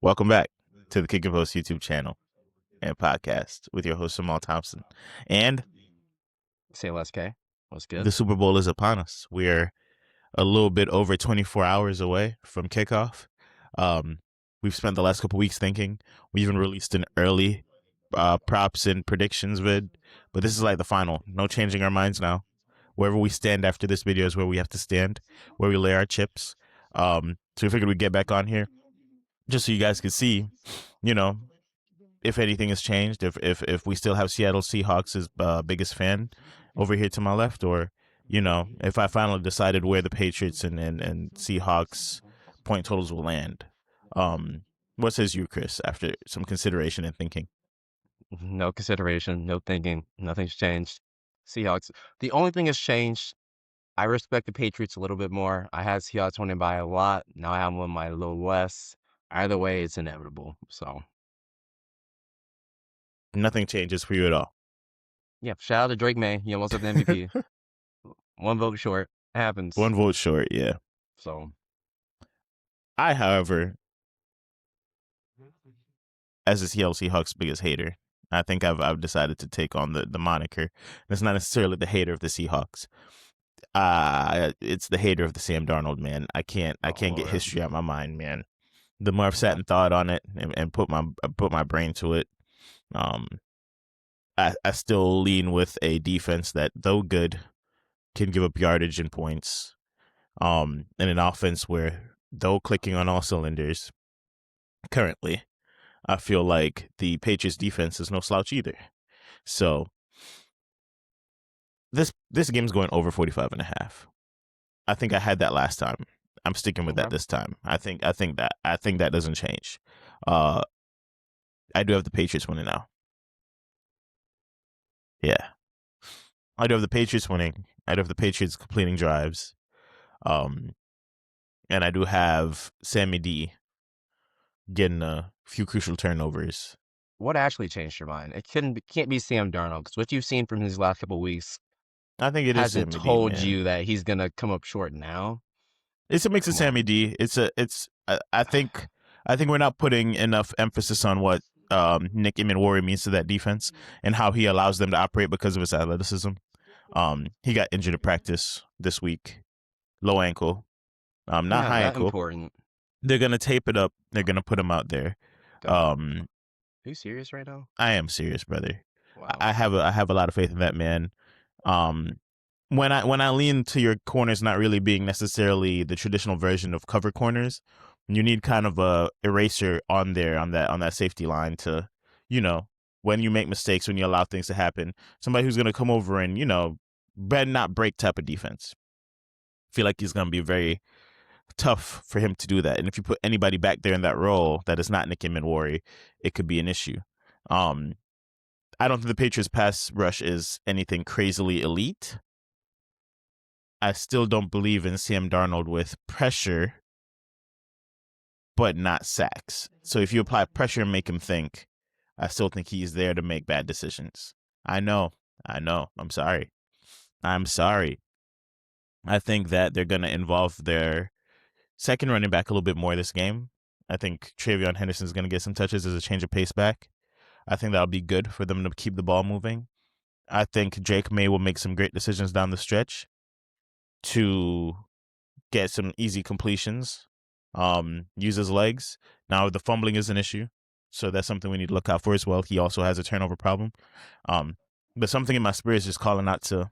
Welcome back to the Kick and Post YouTube channel and podcast with your host, Amal Thompson. And Saylessk, what's good? the Super Bowl is upon us. We're a little bit over 24 hours away from kickoff. We've spent the last couple weeks thinking. We even released an early props and predictions vid, but this is like the final. No changing our minds now. Wherever we stand after this video is where we have to stand, where we lay our chips. So we figured we'd get back on here just so you guys could see, if anything has changed, if we still have Seattle Seahawks as biggest fan over here to my left, or if I finally decided where the Patriots and Seahawks point totals will land. What says you, Chris, after some consideration and thinking? No consideration, no thinking, nothing's changed. Seahawks. The only thing that's changed, I respect the Patriots a little bit more. I had Seahawks winning by a lot. Now I have them by a little less. Either way, it's inevitable. So Nothing changes for you at all. yeah, shout out to Drake May. He almost had the MVP. One vote short. It happens. One vote short, yeah. So I, however, as the Seattle Seahawks' biggest hater, I think I've decided to take on the moniker. It's not necessarily the hater of the Seahawks. It's the hater of the Sam Darnold, man. I can't get history out of my mind, man. The more I've sat and thought on it and put my brain to it, I still lean with a defense that, though good, can give up yardage and points. And an offense where, though clicking on all cylinders, currently, I feel like the Patriots defense is no slouch either. So this game's going over 45.5. I think I had that last time. I'm sticking with that this time. I think that doesn't change. I do have the Patriots winning now. Yeah. I do have the Patriots winning. I do have the Patriots completing drives. And I do have Sammy D getting a few crucial turnovers. what actually changed your mind? It can't be Sam Darnold, because what you've seen from his last couple of weeks I think it is hasn't Sammy told D, man. you that he's gonna come up short now. It's a mix of Sammy D. I think we're not putting enough emphasis on what Nick Imanwori means to that defense and how he allows them to operate because of his athleticism. He got injured at practice this week, low ankle, not high ankle. Important. They're gonna tape it up. They're gonna put him out there. Are you serious right now? I am serious, brother. Wow. I have a lot of faith in that man. When I lean to your corners not really being necessarily the traditional version of cover corners, you need kind of a eraser on there on that safety line to, when you make mistakes, when you allow things to happen, somebody who's gonna come over and bend not break type of defense. I feel like he's gonna be very tough for him to do that, and if you put anybody back there in that role that is not Nick Imanwori, it could be an issue. I don't think the Patriots pass rush is anything crazily elite. I still don't believe in Sam Darnold with pressure, but not sacks. So if you apply pressure and make him think, I still think he's there to make bad decisions. I know. I'm sorry. I think that they're going to involve their second running back a little bit more this game. I think Travion Henderson's going to get some touches as a change of pace back. I think that'll be good for them to keep the ball moving. I think Drake May will make some great decisions down the stretch to get some easy completions, use his legs. Now, the fumbling is an issue, so that's something we need to look out for as well. He also has a turnover problem. But something in my spirit is just calling out to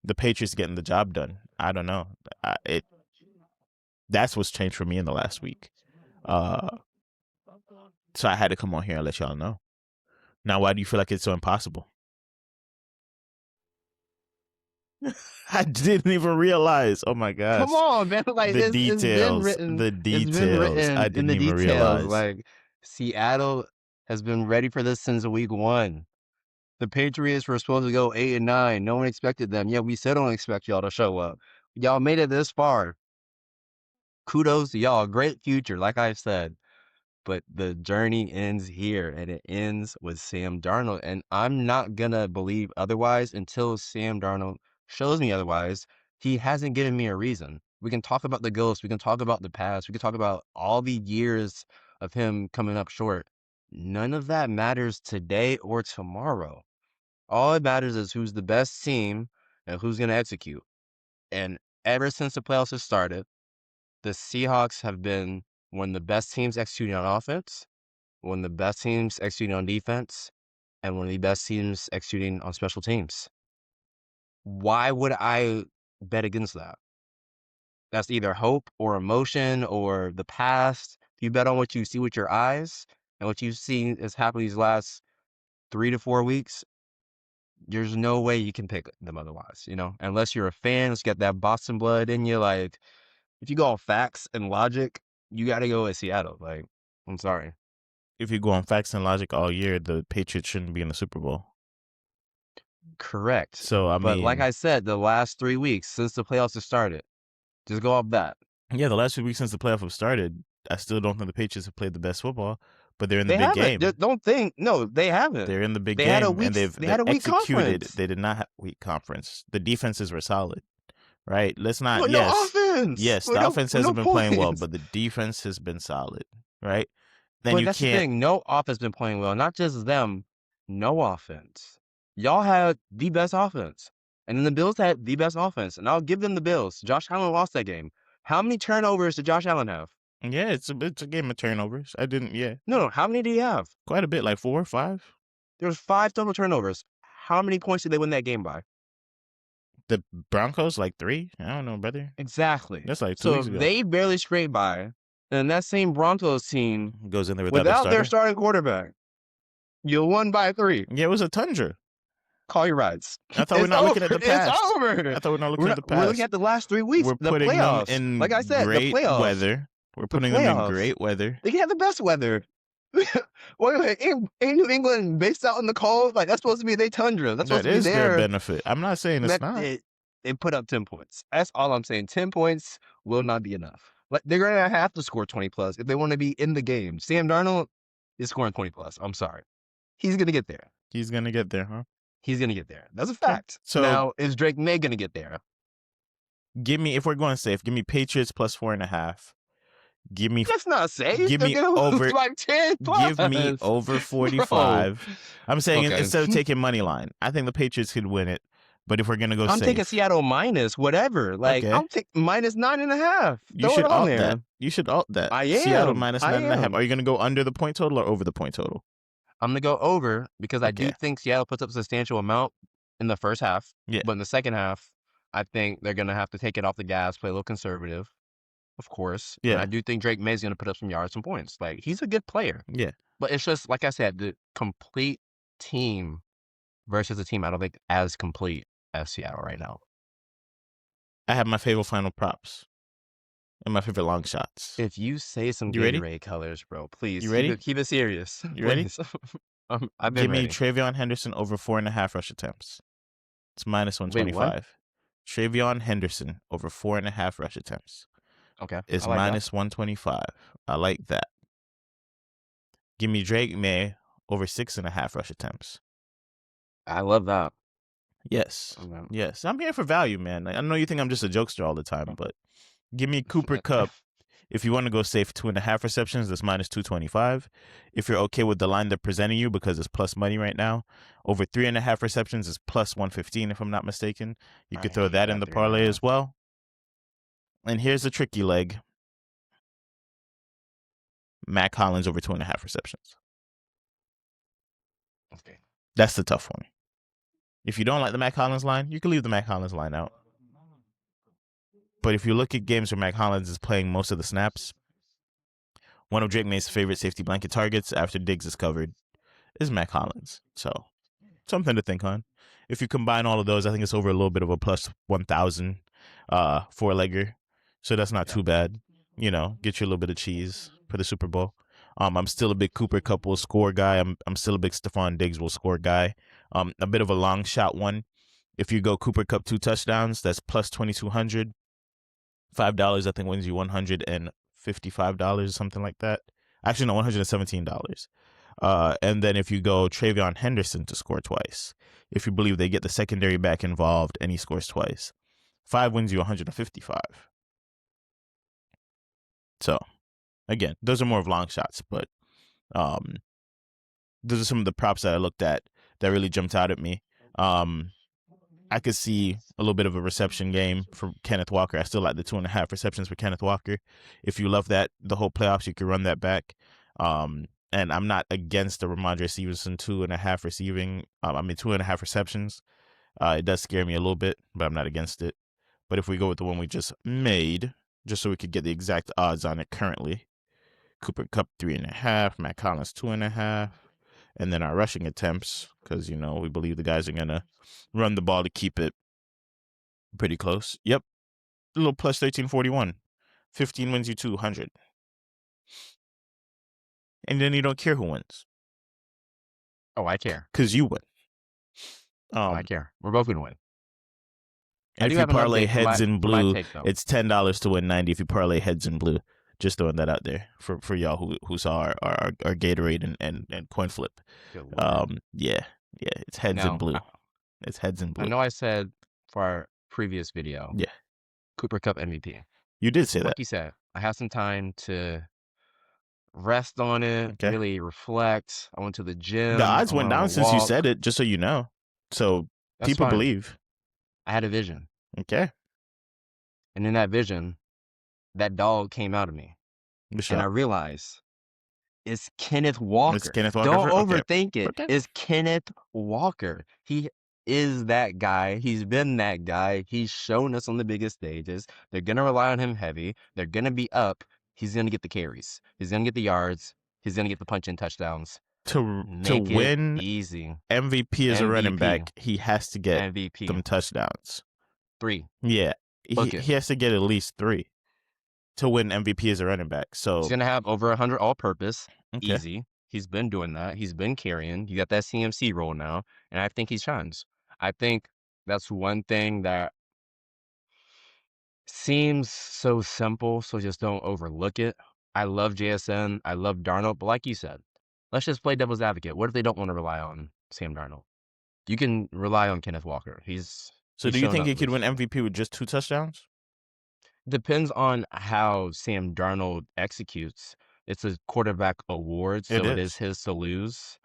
the Patriots getting the job done. I don't know. That's what's changed for me in the last week. So I had to come on here and let y'all know. Now, why do you feel like it's so impossible? I didn't even realize. Oh my gosh! Come on, man! Like the details. I didn't even realize. Like Seattle has been ready for this since week 1. The Patriots were supposed to go 8-9. No one expected them. Yeah, we still don't expect y'all to show up. Y'all made it this far. Kudos to y'all. Great future, like I said. But the journey ends here, and it ends with Sam Darnold. And I'm not going to believe otherwise until Sam Darnold shows me otherwise. He hasn't given me a reason. We can talk about the ghost. We can talk about the past. We can talk about all the years of him coming up short. None of that matters today or tomorrow. All it matters is who's the best team and who's going to execute. And ever since the playoffs have started, the Seahawks have been one of the best teams executing on offense, one of the best teams executing on defense, and one of the best teams executing on special teams. Why would I bet against that? That's either hope or emotion or the past. If you bet on what you see with your eyes and what you've seen has happened these last 3 to 4 weeks, there's no way you can pick them otherwise, unless you're a fan, let's get that Boston blood in you. Like, if you go on facts and logic, you got to go with Seattle. Like, I'm sorry. If you go on facts and logic all year, the Patriots shouldn't be in the Super Bowl. Correct. So, I But like mean, I said, the last 3 weeks since the playoffs have started, just go off that. yeah, the last 2 weeks since the playoff have started, I still don't think the Patriots have played the best football, but they're in the They big haven't. game. Don't think. No, they haven't. They're in the big They had a game, and week. They they had a weak executed. conference. They did not have weak conference. The defenses were solid, right? Let's not. With no Yes, offense. yes, the offense With no hasn't been playing well, points. but the defense has been solid, right? Then But you that's the can't. thing. No offense been playing well. Not just them. No offense. Y'all had the best offense, and then the Bills had the best offense. And I'll give them the Bills. Josh Allen lost that game. How many turnovers did Josh Allen have? Yeah, it's a game of turnovers. I didn't. Yeah, No. How many did he have? quite a bit, like 4 or 5. There was 5 total turnovers. How many points did they win that game by? The Broncos like 3. I don't know, brother. Exactly. That's like 2 So weeks if ago. they barely scraped by, and that same Broncos team, Goes in there without without their their starter. starting quarterback, you won by 3. Yeah, it was a tundra. Call your rides. I thought we're It's not looking at over. the It's past. over. I thought we're not looking We're, at not, the we're looking past. at the last 3 weeks. We're The putting them playoffs. in Like I said, the great playoffs. weather. We're The putting them in playoffs. great weather. They can have the best weather. Wait, ain't New England based out in the cold? Like, that's supposed to be their tundra. That's supposed That to be is their their. benefit. I'm not saying it's not. They put up 10 points. That's all I'm saying. 10 points will not be enough. Like, they're going to have to score 20 plus if they want to be in the game. Sam Darnold is scoring 20 plus. I'm sorry. He's going to get there. He's gonna get there, huh? He's going to get there. That's a Okay. fact. So now, is Drake May going to get there? give me, if we're going safe, give me Patriots plus 4.5. Give me That's not safe. give They're me going to over lose by 10 plus. give me over Bro. 45. I'm saying Okay. instead of taking money line, I think the Patriots could win it. But if we're gonna go I'm taking safe, Seattle minus whatever. Like, okay, I'll take minus 9.5. you Throw should it on alt there. that. You should alt that. I Seattle am. minus I 9.5. am. Are you gonna go under the point total or over the point total? I'm going to go over because I do Okay. think Seattle puts up a substantial amount in the first half. Yeah. But in the second half, I think they're going to have to take it off the gas, play a little conservative, of course. And Yeah. I do think Drake May's going to put up some yards, some points. Like, he's a good player. Yeah. But it's just, like I said, the complete team versus a team I don't think as complete as Seattle right now. I have my favorite final props and my favorite long shots. If you say some You ready? Gatorade colors, bro, please You ready? keep it serious. You ready? Please. I've been Give me ready. Travion Henderson over 4.5 rush attempts. It's minus Wait, what? 125. Travion Henderson over 4.5 rush attempts. Okay. It's I like minus 125. I like that. Give me Drake May over 6.5 rush attempts. that. I love that. Yes. Okay. Yes. I'm here for value, man. Like, I know you think I'm just a jokester all the time, but give me Cooper Kupp. If you want to go safe, 2.5 receptions, that's minus 225. If you're okay with the line they're presenting you because it's plus money right now, over 3.5 receptions is plus 115, if I'm not mistaken. You could I throw hate that that in the 3.5. parlay as well. And here's the tricky leg. Matt Collins over 2.5 receptions. Okay. That's the tough one. If you don't like the Matt Collins line, you can leave the Matt Collins line out. But if you look at games where Matt Collins is playing most of the snaps, one of Drake May's favorite safety blanket targets after Diggs is covered is Matt Collins. So something to think on. If you combine all of those, I think it's over a little bit of a plus 1,000 four-legger. So that's not too bad. You know, get you a little bit of cheese for the Super Bowl. I'm still a big Cooper Kupp will score guy. I'm still a big Stephon Diggs will score guy. A bit of a long shot one. If you go Cooper Kupp 2 touchdowns, that's plus 2,200. $5 I think wins you $155, something like that. Actually, no, $117. And then if you go Travion Henderson to score twice, if you believe they get the secondary back involved and he scores twice, 5 wins you $155. So Again, those are more of long shots, but um, those are some of the props that I looked at that really jumped out at me. I could see a little bit of a reception game for Kenneth Walker. I still like the 2.5 receptions for Kenneth Walker. If you love that, the whole playoffs, you could run that back. And I'm not against the Ramondre Stevenson 2.5 receiving. 2.5 receptions. It does scare me a little bit, but I'm not against it. But if we go with the one we just made, just so we could get the exact odds on it currently, Cooper Kupp 3.5, Matt Collins 2.5, and then our rushing attempts, because we believe the guys are gonna run the ball to keep it pretty close. Yep, a little plus 1341. 15 wins you 200, and then you don't care who wins Oh, I care. because you win. Oh, I Um, care. We're both gonna win. I and do if you have an parlay update heads in for my blue, take though. it's $10 to win 90. If you parlay heads in blue, just throwing that out there for y'all who saw our Gatorade and coin flip. Good lord. Yeah, it's heads in Now, blue. It's heads in I blue. know I said for our previous video, Yeah, Cooper Cup MVP. you did say that. Like you said, I had some time to rest on it, Okay. really reflect. I went to the The gym. odds I went went on a down since you walk. said it, just so you know. So That's people fine. believe. I had a vision. Okay. And in that vision, that dog came out of me. What's And I up? realized it's Kenneth It's Walker. Kenneth Walker Don't for okay. overthink it. Okay. It's Kenneth Walker. He is that guy. He's been that guy. He's shown us on the biggest stages. They're going to rely on him heavy. They're going to be up. He's going to get the carries. He's going to get the yards. He's going to get the punch in touchdowns. To Make it win easy. MVP as a running MVP. back, he has to get MVP. them touchdowns. 3. Yeah. Book it. He has to get at least 3 to win MVP as a running back. He's So going to have over 100 all-purpose. okay. Easy. He's been doing that. He's been carrying. You got that CMC role now, and I think he shines. I think that's one thing that seems so simple, so just don't overlook it. I love JSN. I love Darnold, but like you said, let's just play devil's advocate. What if they don't want to rely on Sam Darnold? You can rely on Kenneth Walker. So He's do you shown think up he could win recently. MVP with just 2 touchdowns? Depends on how Sam Darnold executes. It's a quarterback award, It so it is is. his to lose.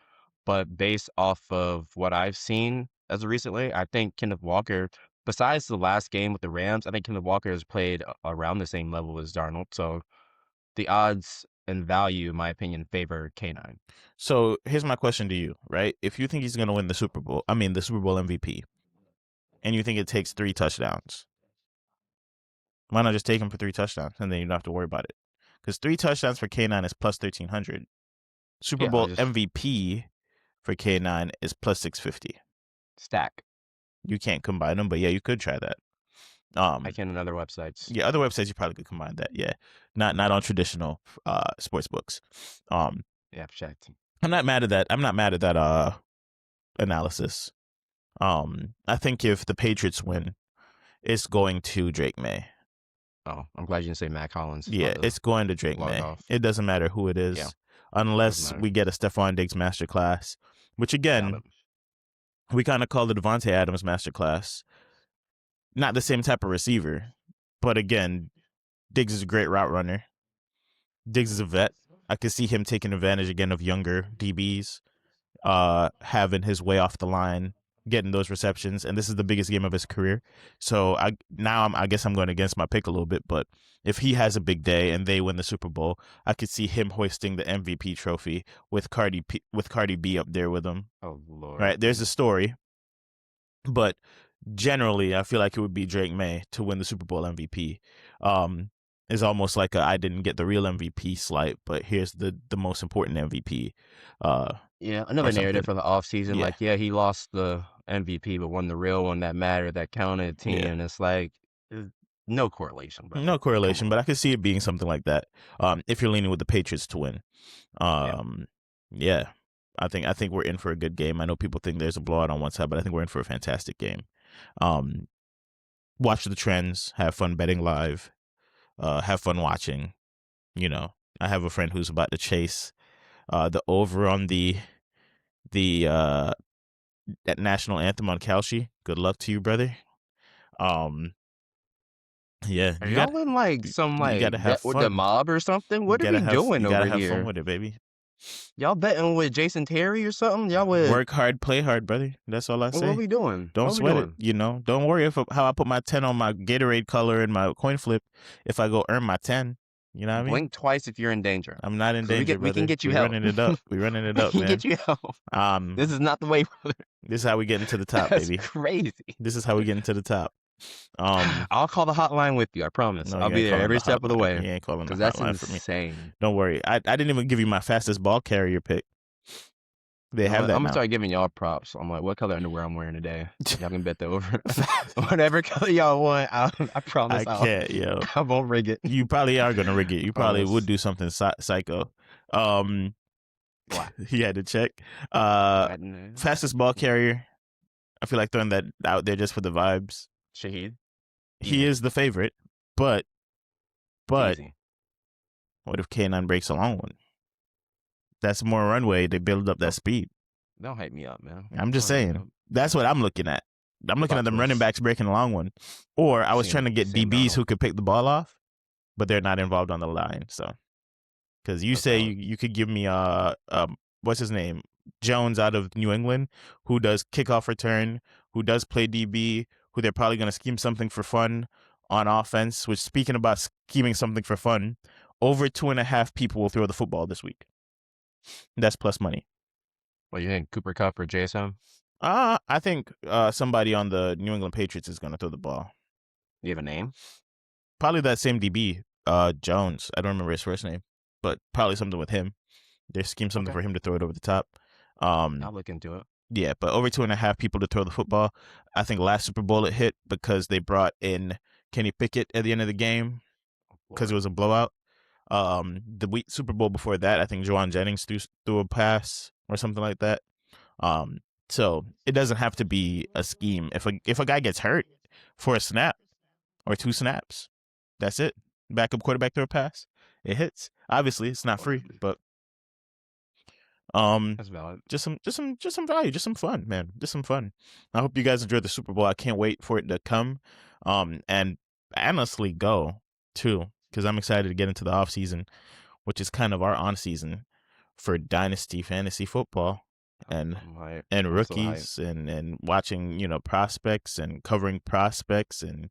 But based off of what I've seen as of recently, I think Kenneth Walker, besides the last game with the Rams, I think Kenneth Walker has played around the same level as Darnold. So the odds and value, in my opinion, favor K9. So here's my question to you, right? If you think he's going to win the Super Bowl, the Super Bowl MVP, and you think it takes 3 touchdowns, why not just take him for 3 touchdowns and then you don't have to worry about it? Because 3 touchdowns for K9 is plus 1,300. Super Yeah, I Bowl just MVP for K9 is plus 650. stack. You can't combine them, but yeah, you could try that. I can on other websites. Yeah, other websites you probably could combine that. Yeah, not on traditional sports books. Yeah, checked. I'm not mad at that. I'm not mad at that analysis. I think if the Patriots win, it's going to Drake May. Oh, I'm glad you didn't say Matt Collins. Yeah, About to it's going to Drake log May. off. It doesn't matter who it Yeah, is, doesn't unless matter. we get a Stephon Diggs masterclass, which Doubt again it. we kind of call the Devontae Adams masterclass. Not the same type of receiver, but again, Diggs is a great route runner. Diggs is a vet. I could see him taking advantage again of younger DBs, having his way off the line, getting those receptions, and this is the biggest game of his career. So I guess I'm going against my pick a little bit, but if he has a big day and they win the Super Bowl, I could see him hoisting the MVP trophy with Cardi B up there with him. Oh Lord. Right? There's a story, but generally, I feel like it would be Drake May to win the Super Bowl MVP. Is almost like I didn't get the real MVP slight, but here's the most important MVP. Yeah, Or another narrative something. for the offseason. Yeah, Like, yeah, he lost the MVP, but won the real one that mattered, that counted team. yeah. And it's like, no correlation, No brother. Come correlation, on. but I could see it being something like that. If you're leaning with the Patriots to win. Yeah. Yeah. I think we're in for a good game. I know people think there's a blowout on one side, but I think we're in for a fantastic game. Watch the trends, have fun betting live, have fun watching. I have a friend who's about to chase the over on the national anthem on Kalshi. Good luck to you, brother. Um, Yeah, Are y'all in like some you like gotta have bet with the fun. mob or something? What are we doing You over gotta have fun here? with it, baby. Y'all betting with Jason Terry or something? Y'all with Work hard, play hard, brother. That's all I what are say. we doing? Don't What are we sweat it. doing? Don't worry how I put my 10 on my Gatorade color and my coin flip if I go earn my 10. You know what I mean? Blink twice if you're in danger. I'm not in Cause danger, we can brother. get you We're help. running it up. We're running it We up, can man. get you help. This is not the way, brother. This is how we get into the top, That's baby. crazy. This is how we get into the top. I'll call the hotline with you. I promise. No, I'll you be ain't there calling every the step of the hotline. way. You ain't calling the Cause that's hotline for me. insane. Don't worry. I didn't even give you my fastest ball carrier pick. They You know have what? that I'm gonna now. start giving y'all props. I'm like, what color underwear I'm wearing today? Y'all can bet the over. Whatever color y'all want, I promise I can't, yo. I won't rig it. You probably are gonna rig it. You probably would Promise. do something psycho. Why? He had to check. Madden. Fastest ball carrier. I feel like throwing that out there just for the vibes. Shaheed. He Easy. is the favorite, but It's easy. what if K9 breaks a long one? That's more runway to build up that speed. Don't hype me up, man. I'm just Don't hype me saying. up. That's what I'm looking at. I'm looking at Plot them running twist. backs breaking a long one. Or I was trying to get Sam DBs Darnold. who could pick the ball off, but they're not involved on the line. So, because you That's say valid. you could give me what's his name, Jones out of New England, who does kickoff return, who does play DB, who they're probably going to scheme something for fun on offense. Which, speaking about scheming something for fun, over 2.5 people will throw the football this week. That's plus money. What you think, Cooper Kupp or JSM? I think somebody on the New England Patriots is going to throw the ball. You have a name? Probably that same DB, Jones. I don't remember his first name, but probably something with him. They scheme something for him to throw it over the top. I'll look into it. Yeah, but over 2.5 people to throw the football. I think last Super Bowl it hit because they brought in Kenny Pickett at the end of the game because it was a blowout. The week Super Bowl before that, I think Juwan Jennings threw a pass or something like that. So it doesn't have to be a scheme. If a guy gets hurt for a snap or 2 snaps, that's it. Backup quarterback throw a pass, it hits. Obviously, it's not free, but that's valid. just some value, just some fun, man, just some fun. I hope you guys enjoyed the Super Bowl. I can't wait for it to come, and honestly go too, because I'm excited to get into the off season, which is kind of our on season for dynasty fantasy football and rookies and watching prospects and covering prospects and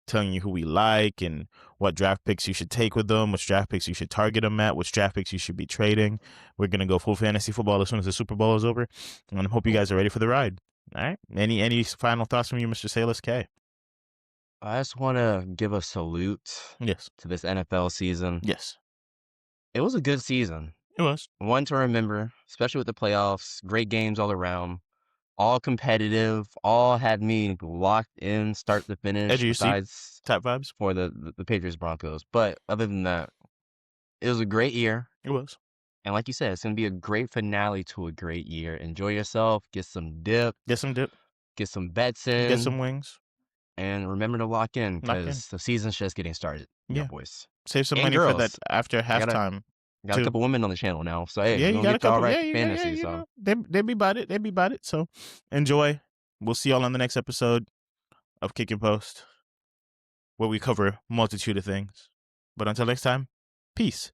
telling you who we like and what draft picks you should take with them, which draft picks you should target them at, which draft picks you should be trading. We're gonna go full fantasy football as soon as the Super Bowl is over, and I hope you guys are ready for the ride. All right, any final thoughts from you, Mr. Saylessk K? I just want to give a salute Yes, to this NFL season. yes, It was a good season. it was One to remember, especially with the playoffs. Great games all around. All competitive. All had me locked in start to finish, edge of your seat, besides top vibes. for the Patriots Broncos. But other than that, it was a great year. It was. And like you said, it's going to be a great finale to a great year. Enjoy yourself. Get some dip. Get some dip. Get some bets in. Get some wings. And remember to lock in Lock in. because the season's just getting started. Yeah. Boys. Save some And money for that girls. after halftime. Got a couple women on the channel now. So, hey, Yeah, we're you going to got a get y'all couple. right Yeah, fantasy. you So, know, they be about it. They be about it. So, enjoy. We'll see y'all on the next episode of Kick and Post, where we cover a multitude of things. But until next time, peace.